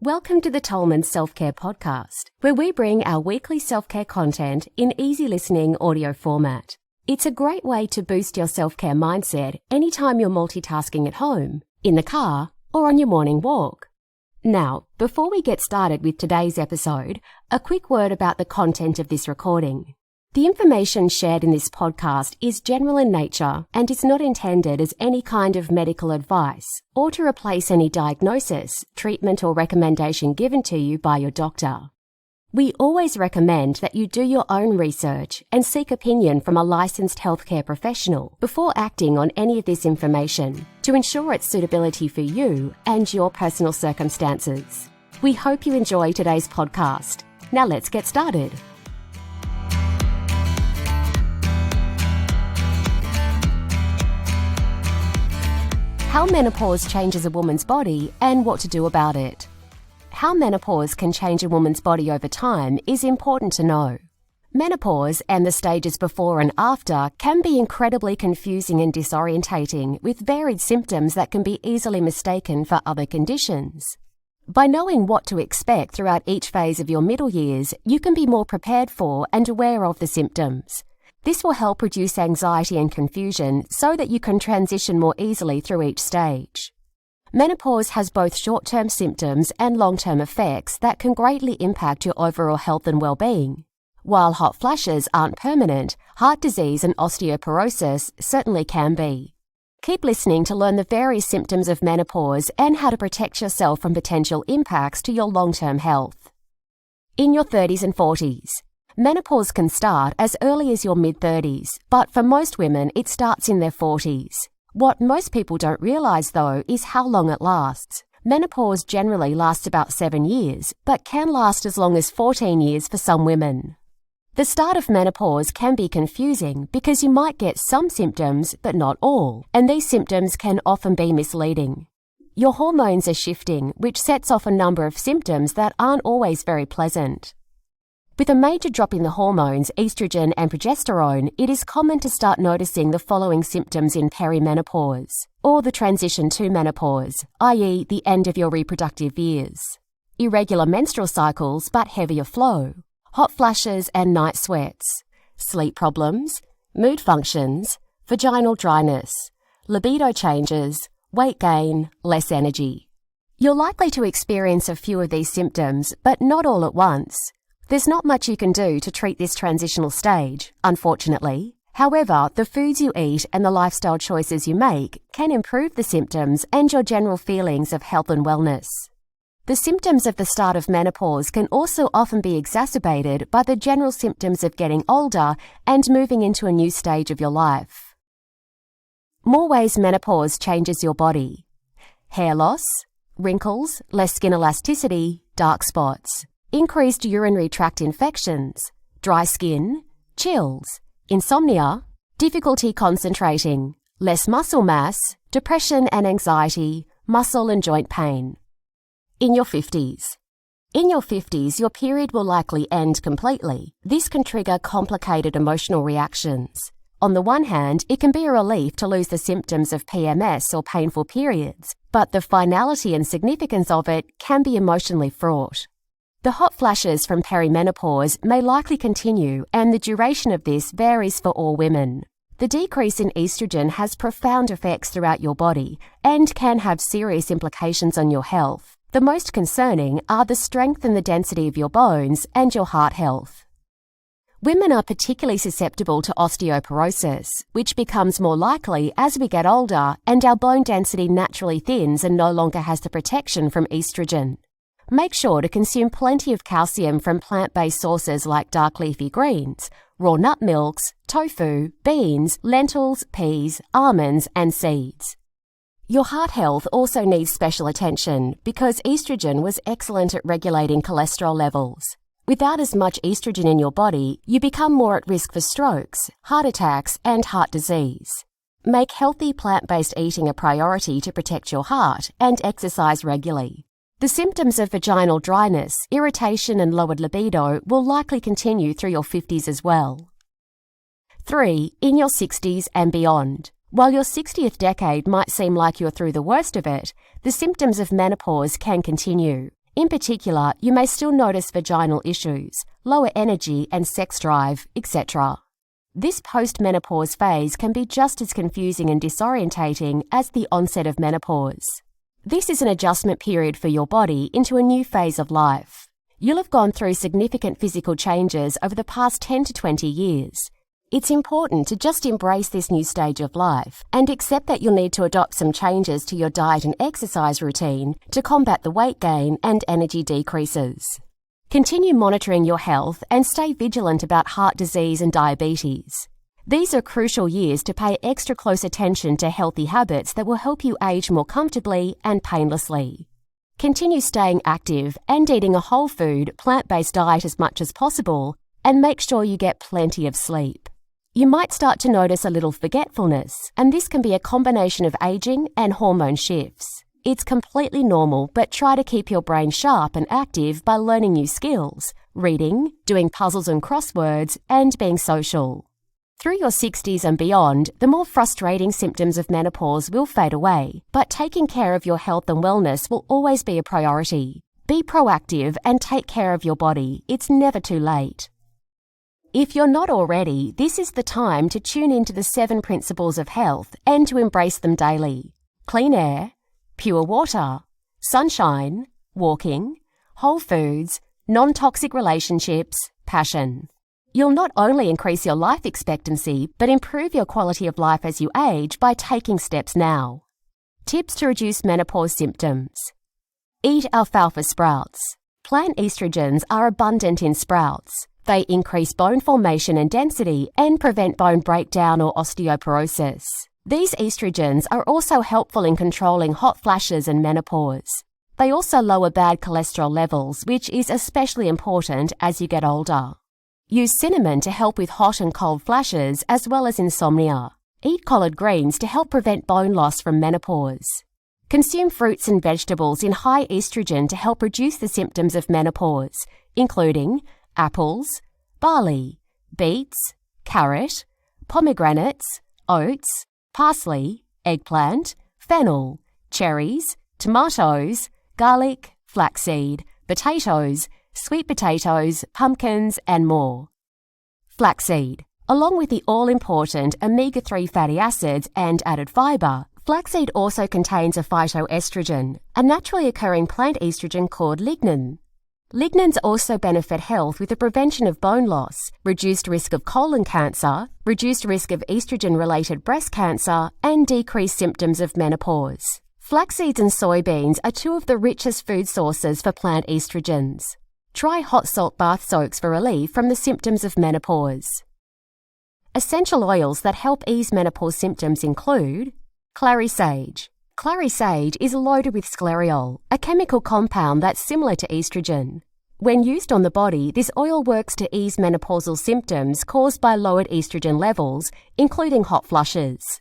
Welcome to the Tolman Self Care Podcast, where we bring our weekly self-care content in easy listening audio format. It's a great way to boost your self-care mindset anytime you're multitasking at home, in the car, or on your morning walk. Now, before we get started with today's episode, a quick word about the content of this recording. The information shared in this podcast is general in nature and is not intended as any kind of medical advice or to replace any diagnosis, treatment or recommendation given to you by your doctor. We always recommend that you do your own research and seek opinion from a licensed healthcare professional before acting on any of this information to ensure its suitability for you and your personal circumstances. We hope you enjoy today's podcast. Now let's get started. How menopause changes a woman's body and what to do about it. How menopause can change a woman's body over time is important to know. Menopause and the stages before and after can be incredibly confusing and disorientating, with varied symptoms that can be easily mistaken for other conditions. By knowing what to expect throughout each phase of your middle years, you can be more prepared for and aware of the symptoms. This will help reduce anxiety and confusion so that you can transition more easily through each stage. Menopause has both short-term symptoms and long-term effects that can greatly impact your overall health and well-being. While hot flashes aren't permanent, heart disease and osteoporosis certainly can be. Keep listening to learn the various symptoms of menopause and how to protect yourself from potential impacts to your long-term health. In your 30s and 40s. Menopause can start as early as your mid-30s, but for most women it starts in their 40s. What most people don't realise, though, is how long it lasts. Menopause generally lasts about 7 years, but can last as long as 14 years for some women. The start of menopause can be confusing because you might get some symptoms, but not all, and these symptoms can often be misleading. Your hormones are shifting, which sets off a number of symptoms that aren't always very pleasant. With a major drop in the hormones, estrogen and progesterone, it is common to start noticing the following symptoms in perimenopause, or the transition to menopause, i.e. the end of your reproductive years. Irregular menstrual cycles but heavier flow, hot flashes and night sweats, sleep problems, mood functions, vaginal dryness, libido changes, weight gain, less energy. You're likely to experience a few of these symptoms, but not all at once. There's not much you can do to treat this transitional stage, unfortunately. However, the foods you eat and the lifestyle choices you make can improve the symptoms and your general feelings of health and wellness. The symptoms of the start of menopause can also often be exacerbated by the general symptoms of getting older and moving into a new stage of your life. More ways menopause changes your body. Hair loss, wrinkles, less skin elasticity, dark spots. Increased urinary tract infections, dry skin, chills, insomnia, difficulty concentrating, less muscle mass, depression and anxiety, muscle and joint pain. In your 50s. In your 50s, your period will likely end completely. This can trigger complicated emotional reactions. On the one hand, it can be a relief to lose the symptoms of PMS or painful periods, but the finality and significance of it can be emotionally fraught. The hot flashes from perimenopause may likely continue, and the duration of this varies for all women. The decrease in estrogen has profound effects throughout your body and can have serious implications on your health. The most concerning are the strength and the density of your bones and your heart health. Women are particularly susceptible to osteoporosis, which becomes more likely as we get older and our bone density naturally thins and no longer has the protection from estrogen. Make sure to consume plenty of calcium from plant-based sources like dark leafy greens, raw nut milks, tofu, beans, lentils, peas, almonds, and seeds. Your heart health also needs special attention because estrogen was excellent at regulating cholesterol levels. Without as much estrogen in your body, you become more at risk for strokes, heart attacks, and heart disease. Make healthy plant-based eating a priority to protect your heart and exercise regularly. The symptoms of vaginal dryness, irritation and lowered libido will likely continue through your 50s as well. 3. In your 60s and beyond. While your 60th decade might seem like you're through the worst of it, the symptoms of menopause can continue. In particular, you may still notice vaginal issues, lower energy and sex drive, etc. This post-menopause phase can be just as confusing and disorientating as the onset of menopause. This is an adjustment period for your body into a new phase of life. You'll have gone through significant physical changes over the past 10 to 20 years. It's important to just embrace this new stage of life and accept that you'll need to adopt some changes to your diet and exercise routine to combat the weight gain and energy decreases. Continue monitoring your health and stay vigilant about heart disease and diabetes. These are crucial years to pay extra close attention to healthy habits that will help you age more comfortably and painlessly. Continue staying active and eating a whole food, plant-based diet as much as possible, and make sure you get plenty of sleep. You might start to notice a little forgetfulness, and this can be a combination of aging and hormone shifts. It's completely normal, but try to keep your brain sharp and active by learning new skills, reading, doing puzzles and crosswords, and being social. Through your 60s and beyond, the more frustrating symptoms of menopause will fade away, but taking care of your health and wellness will always be a priority. Be proactive and take care of your body. It's never too late. If you're not already, this is the time to tune into the 7 principles of health and to embrace them daily. Clean air, pure water, sunshine, walking, whole foods, non-toxic relationships, passion. You'll not only increase your life expectancy, but improve your quality of life as you age by taking steps now. Tips to reduce menopause symptoms. Eat alfalfa sprouts. Plant estrogens are abundant in sprouts. They increase bone formation and density and prevent bone breakdown or osteoporosis. These estrogens are also helpful in controlling hot flashes and menopause. They also lower bad cholesterol levels, which is especially important as you get older. Use cinnamon to help with hot and cold flashes as well as insomnia. Eat collard greens to help prevent bone loss from menopause. Consume fruits and vegetables in high estrogen to help reduce the symptoms of menopause, including apples, barley, beets, carrot, pomegranates, oats, parsley, eggplant, fennel, cherries, tomatoes, garlic, flaxseed, potatoes, sweet potatoes, pumpkins, and more. Flaxseed. Along with the all-important omega-3 fatty acids and added fibre, flaxseed also contains a phytoestrogen, a naturally occurring plant estrogen called lignin. Lignans also benefit health with the prevention of bone loss, reduced risk of colon cancer, reduced risk of estrogen-related breast cancer, and decreased symptoms of menopause. Flax seeds and soybeans are 2 of the richest food sources for plant estrogens. Try hot salt bath soaks for relief from the symptoms of menopause. Essential oils that help ease menopause symptoms include clary sage. Clary sage is loaded with sclereol, a chemical compound that's similar to estrogen. When used on the body, this oil works to ease menopausal symptoms caused by lowered estrogen levels, including hot flushes.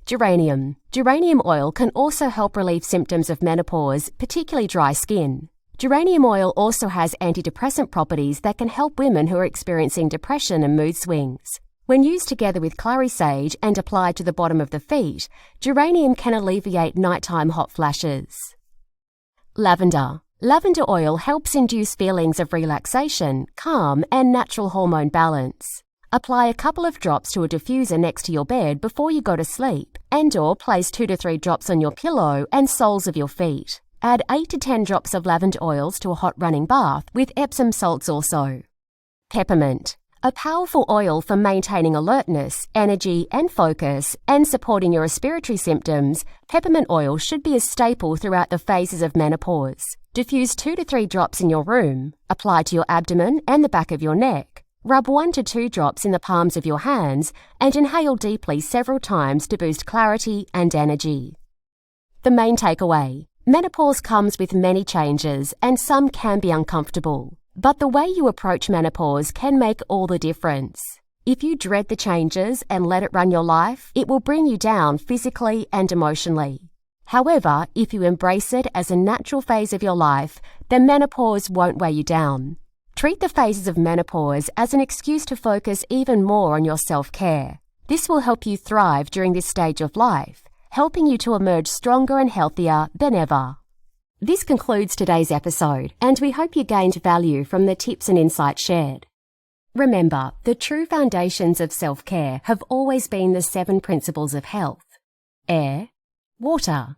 Geranium. Geranium oil can also help relieve symptoms of menopause, particularly dry skin. Geranium oil also has antidepressant properties that can help women who are experiencing depression and mood swings. When used together with clary sage and applied to the bottom of the feet, geranium can alleviate nighttime hot flashes. Lavender. Lavender oil helps induce feelings of relaxation, calm, and natural hormone balance. Apply a couple of drops to a diffuser next to your bed before you go to sleep, and/or place 2 to 3 drops on your pillow and soles of your feet. Add 8 to 10 drops of lavender oils to a hot running bath with Epsom salts also. Peppermint. A powerful oil for maintaining alertness, energy, and focus, and supporting your respiratory symptoms, peppermint oil should be a staple throughout the phases of menopause. Diffuse 2 to 3 drops in your room. Apply to your abdomen and the back of your neck. Rub 1 to 2 drops in the palms of your hands and inhale deeply several times to boost clarity and energy. The main takeaway. Menopause comes with many changes and some can be uncomfortable. But the way you approach menopause can make all the difference. If you dread the changes and let it run your life, it will bring you down physically and emotionally. However, if you embrace it as a natural phase of your life, then menopause won't weigh you down. Treat the phases of menopause as an excuse to focus even more on your self-care. This will help you thrive during this stage of life, helping you to emerge stronger and healthier than ever. This concludes today's episode, and we hope you gained value from the tips and insights shared. Remember, the true foundations of self-care have always been the 7 principles of health: air, water,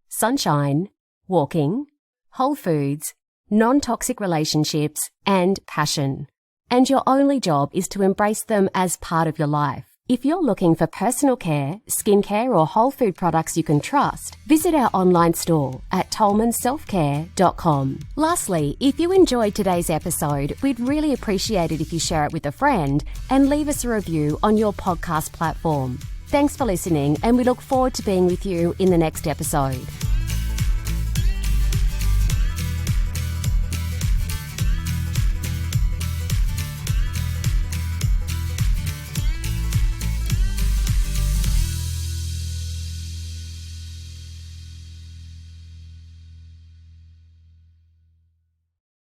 sunshine, walking, whole foods, non-toxic relationships, and passion. And your only job is to embrace them as part of your life. If you're looking for personal care, skincare, or whole food products you can trust, visit our online store at tolmanselfcare.com. Lastly, if you enjoyed today's episode, we'd really appreciate it if you share it with a friend and leave us a review on your podcast platform. Thanks for listening, and we look forward to being with you in the next episode.